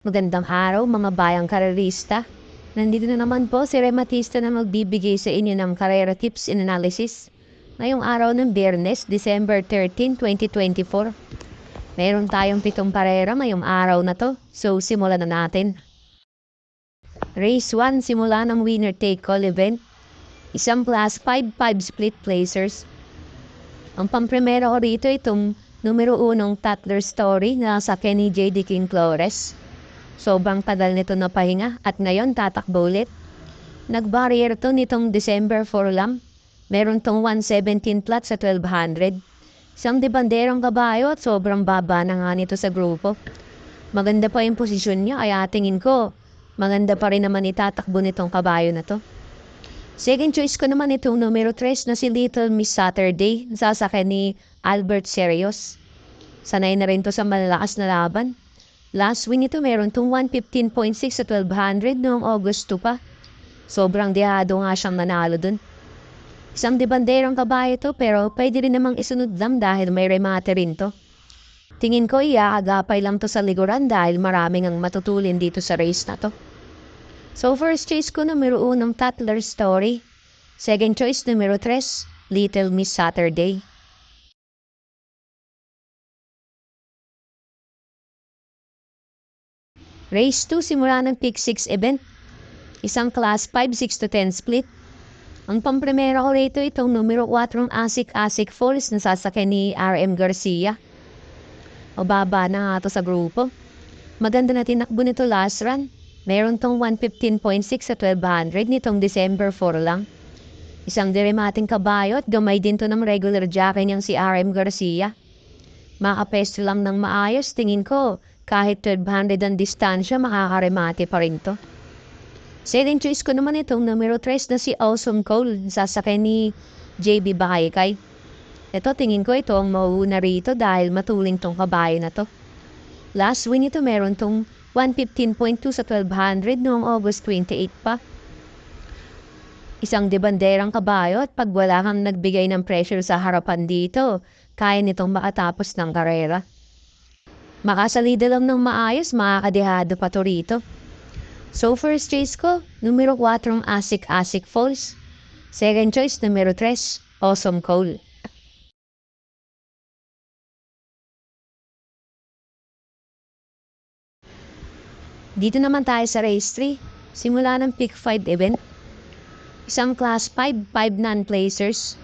Magandang araw mga bayang karerista. Nandito na naman po si Rematista na magbibigay sa inyo ng karera tips and analysis. Ngayong araw ng Biyernes, December 13, 2024. Meron tayong 7 karera ngayong araw na to, so simulan na natin. Race 1, simula ng winner take all event. Isang class 5 split placers. Ang pamprimera ko rito itong numero 1 Tatler Story na sa Kenny J. King Flores. Sobrang tagal nito na pahinga at ngayon tatakbo ulit. Nag-barrier to nitong December 4 lang. Meron tong 117 plat sa 1200. Isang debanderang kabayo at sobrang baba na nga nito sa grupo. Maganda pa yung posisyon niya kaya tingin ko maganda pa rin naman itatakbo nitong kabayo na to. Second choice ko naman itong numero 3 na si Little Miss Saturday. Nasasakyan ni Albert Serios. Sanay na rin to sa malalakas na laban. Last win ito meron tong 115.6 sa 1200 noong August 2 pa. Sobrang dehado nga siyang nanalo dun. Isang debanderang kabayo to pero pwede rin namang isunod lang dahil may remate rin to. Tingin ko iaagapay lang to sa likuran dahil maraming ang matutulin dito sa race na to. So first choice ko numero 1 Tatler Story. Second choice numero 3 Little Miss Saturday. Race 2 simula ng Pick 6 event. Isang class 5, 6 to 10 split. Ang pamprimera ko rito itong numero 4 Asik Falls na sasakyan ni RM Garcia. O baba na nga to sa grupo. Maganda na tinakbo nito last run. Meron tong 115.6 sa 1200 nitong December 4 lang. Isang diremating kabayo at gamay din to ng regular jockey niyang si RM Garcia. Makapesto lang ng maayos, tingin ko. Kahit 1200 ang distansya, makakaremate pa rin to. Second choice ko naman itong numero 3 na si Awesome Cole, sasakay ni JB Bahaykay. Ito, tingin ko ito ang mauuna rito dahil matuling tong kabayo na to. Last win ito meron tong 115.2 sa 1200 noong August 28 pa. Isang debanderang kabayo at pag wala kang nagbigay ng pressure sa harapan dito, kaya nitong makatapos ng karera. Makasalida lang ng maayos, makakadehado pa to rito. So first choice ko, numero 4 Asik Falls. Second choice, numero 3, Awesome Cole. Dito naman tayo sa race 3. Simula ng Pick 5 event. Isang class 5 non-placers.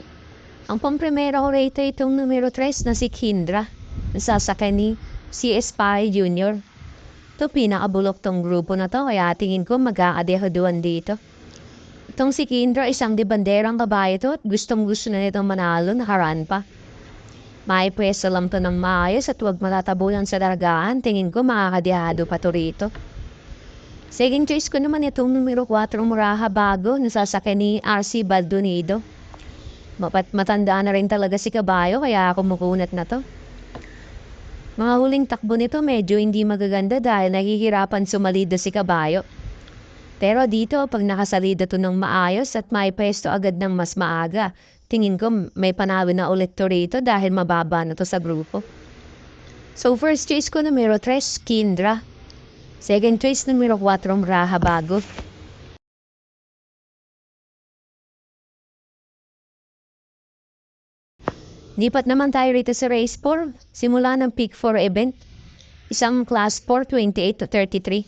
Ang pamprimera ko rito itong numero 3 na si Kindra. Nasasakyan ni si Espy Jr. Ito pinakabulok tong grupo na to kaya tingin ko mag-aakadehaduan dito. Itong si Kindra isang debanderang kabayo to at gustong gusto na nitong manalo, nakaraan pa. May pwesto lang to ng maayos at huwag matatabunan sa daragaan, tingin ko makakadehado pa to rito. Second choice ko naman itong numero 4 Muraha Bago, nasasakyan ni RC Baldonido. Matanda na rin talaga si kabayo kaya kumukunat na to. Mga huling takbo nito medyo hindi magaganda dahil nahihirapan sumalida si kabayo. Pero dito pag nakasalida to ng maayos at may pwesto agad ng mas maaga, tingin ko may panalo na ulit to rito dahil mababa na to sa grupo. So first choice ko numero 3, Kindra. Second choice numero 4, Raha Bago. Lipat naman tayo rito sa race 4, simula ng Pick 4 event. Isang class 4, 28 to 33.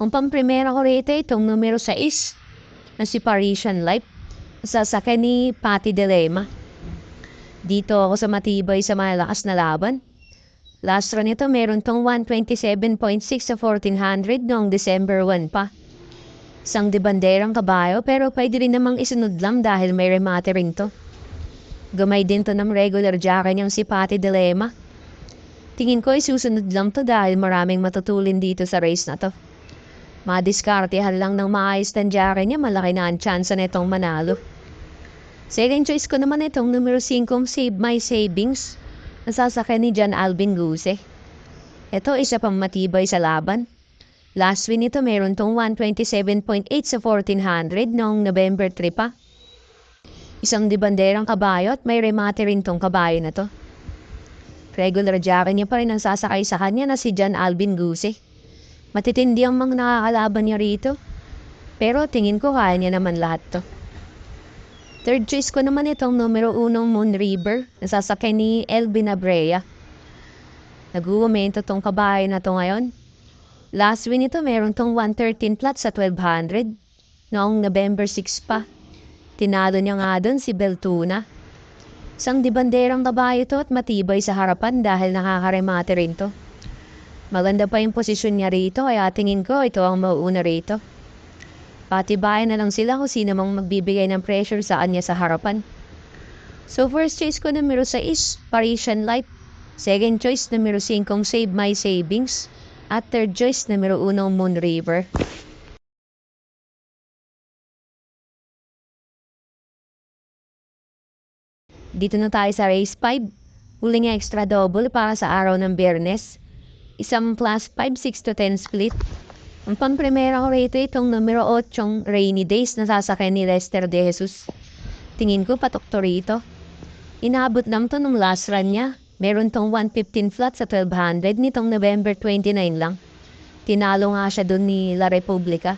Ang pamprimera ko rito itong numero 6 na si Parisian Life. Sasakyan ni Patty Dilema. Dito ako sa matibay sa malakas na laban. Last run ito meron tong 127.6 sa 1400 noong December 1 pa. Isang debanderang kabayo pero pwede rin namang isunod lang dahil may remate rin to. Gamay din to ng regular jockey niyang si Patty Dilema. Tingin ko ay susunod lang to dahil maraming matutulin dito sa race na to. Madiskartehan lang ng maayos ng jockey niya, malaki na ang chance na itong manalo. Second choice ko naman itong numero 5 Save My Savings. Nasasakyan ni John Alvin Guse. Ito isa pang matibay sa laban. Last win ito meron tong 127.8 sa 1400 noong November 3 pa. Isang debanderang kabayo at may remate rin tong kabayo na to. Regular jockey niya pa rin ang sasakay sa kanya na si John Alvin Guse. Matitindi ang mga nakakalaban niya rito. Pero tingin ko kaya niya naman lahat to. Third choice ko naman itong numero 1 Moon River na sasakyan ni Elvin Abrea. Nag-uumento tong kabahay na to ngayon. Last win ito meron tong 113 plat sa 1200 noong November 6 pa. Tinalo niya nga doon si Beltuna. Isang dibanderang kabayo to at matibay sa harapan dahil nakakaremate rin to. Maganda pa yung posisyon niya rito kaya tingin ko ito ang mauuna rito. Patibayan na lang sila kung sino mang magbibigay ng pressure sa kanya sa harapan. So first choice ko numero 6, Parisian Light. Second choice numero 5, Save My Savings. At third choice numero 1, Moon River. Dito na tayo sa race 5. Huling extra double para sa araw ng Biyernes. Isang plus 5, 6 to 10 split. Ang pang-primera ko rito itong numero 8, Rainy Days na sasakyan ni Lester De Jesus. Tingin ko patok to rito. Inabot lang to nung last run niya. Meron tong 115 flat sa 1200 nitong November 29 lang. Tinalo nga siya dun ni La Republica.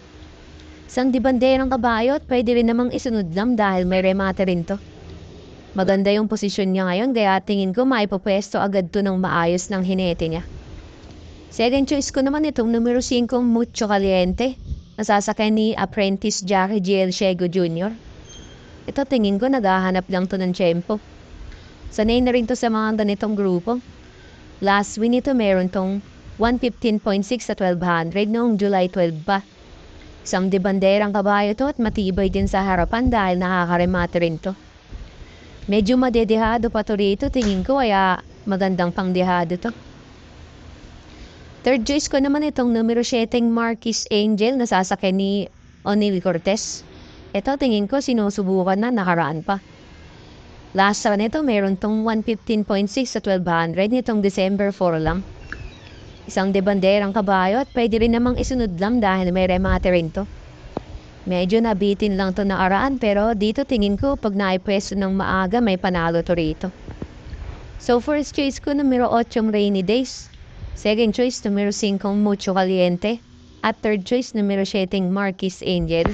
Isang dibanderang kabayo at pwede rin namang isunod lang dahil may remate rin to. Maganda yung posisyon niya ngayon kaya tingin ko maipopwesto agad to ng maayos ng hinete niya. Second choice ko naman itong numero 5, Mucho Caliente, nasasakay ni Apprentice Jackie G.L. Shego Jr. Ito tingin ko naghahanap lang to ng tiyempo. Sanay na rin to sa mga ganitong grupo. Last win ito meron tong 115.6 sa 1200 noong July 12 pa. Isang dibanderang kabayo to at matibay din sa harapan dahil nakakaremate rin to. Medyo madedehado pa to rito tingin ko kaya magandang pangdehado to. Third choice ko naman itong numero 7, Marquis Angel na sasakyan ni O'Neil Cortez. Ito tingin ko sinusubukan na nakaraan pa. Last run nito meron tong 115.6 sa 1200 nitong December 4 lang. Isang debanderang kabayo at pwede rin namang isunod lang dahil may remate rin to. Medyo nabitin lang to nakaraan pero dito tingin ko pag naipwesto ng maaga may panalo to rito. So first choice ko numero 8, Rainy Days. Second choice, numero 5, Mucho Caliente. At third choice, numero 7, Marquis Angel.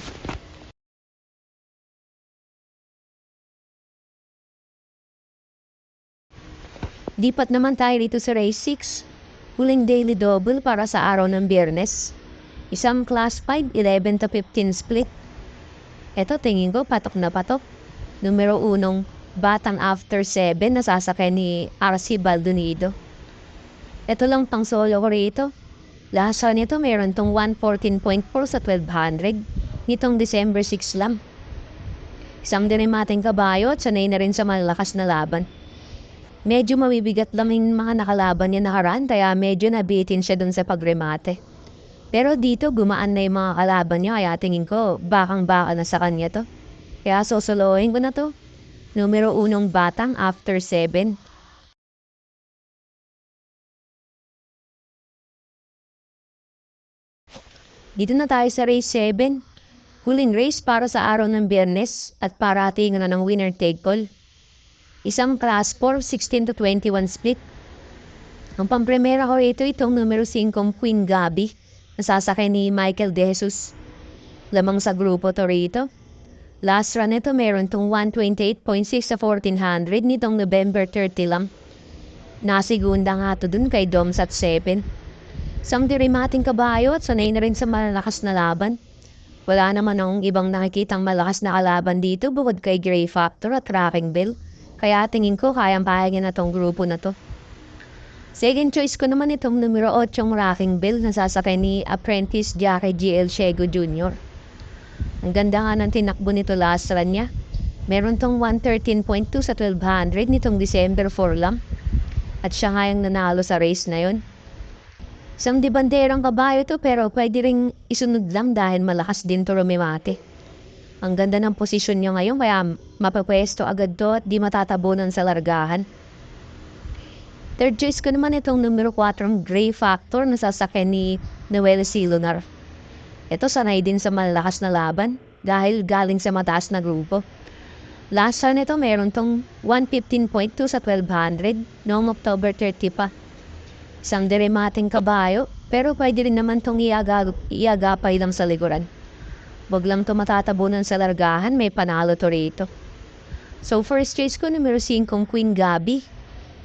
Dipat naman tayo dito sa race 6. Huling daily double para sa araw ng Biyernes. Isang class 5, 11 to 15 split. Ito tingin ko patok na patok. Numero 1, Batang After 7 na sasakay ni RC Baldonido. Ito lang pang solo ko rito. Lasa nito meron tong 114.4 sa 1200 nitong December 6 lang. Isang dinimating kabayo at sanay na rin sa malakas na laban. Medyo mabibigat lang yung mga nakalaban niya nakaraan kaya medyo nabitin siya dun sa pagremate. Pero dito gumaan na yung mga kalaban niya kaya tingin ko bakang-baka na sa kanya to. Kaya sosolohin ko na to. Numero 1, Batang After 7. Dito na tayo sa race 7. Huling race para sa araw ng Biyernes at parating na ng winner take all. Isang class 4, 16 to 21 split. Ang pampremera ko rito itong numero 5, Queen Gabi, nasasakay ni Michael De Jesus. Lamang sa grupo to rito. Last run ito meron tong 128.6 sa 1400 nitong November 30 lang. Nasigunda nga to dun kay Domsat 7. Isang dirimating kabayo at sanay na rin sa malakas na laban. Wala naman akong ibang nakikitang malakas na kalaban dito bukod kay Grey Factor at Rocking Bell. Kaya tingin ko kayang pahagin na tong grupo na to. Second choice ko naman itong numero 8, Rocking Bell na sasakay ni Apprentice Jackie G.L. Shego Jr. Ang ganda nga ng tinakbo nito last run niya. Meron tong 113.2 sa 1200 nitong December 4 lang. At siya nga yung nanalo sa race na yon. Isang dibanderang kabayo to pero pwede ring isunod lang dahil malakas din to rumimate. Ang ganda ng posisyon niya ngayon kaya mapapwesto agad to at di matatabunan sa largahan. Third choice ko naman itong numero 4, Grey Factor na sasakay ni Noel C. Lunar. Ito sanay din sa malakas na laban dahil galing sa mataas na grupo. Last run ito meron tong 115.2 sa 1200 noong October 30 pa. Isang dirimating kabayo Pero pwede rin naman itong iagapay lang sa likuran. Wag lang ito matatabunan sa largahan, may panalo to rito. So first choice ko numero 5 Queen Gabi.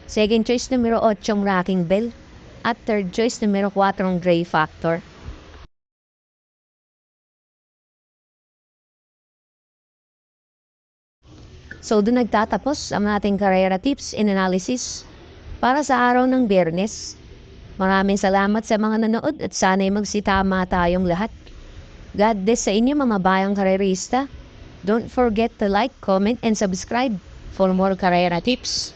Second choice numero 8 Rocking Bell. At third choice numero 4 Gray Factor. So doon nagtatapos ang ating karera tips and analysis para sa araw ng Biyernes. Maraming salamat sa mga nanood at sana'y magsitama tayong lahat. God bless sa inyo mga bayang karerista. Don't forget to like, comment, and subscribe for more karera tips.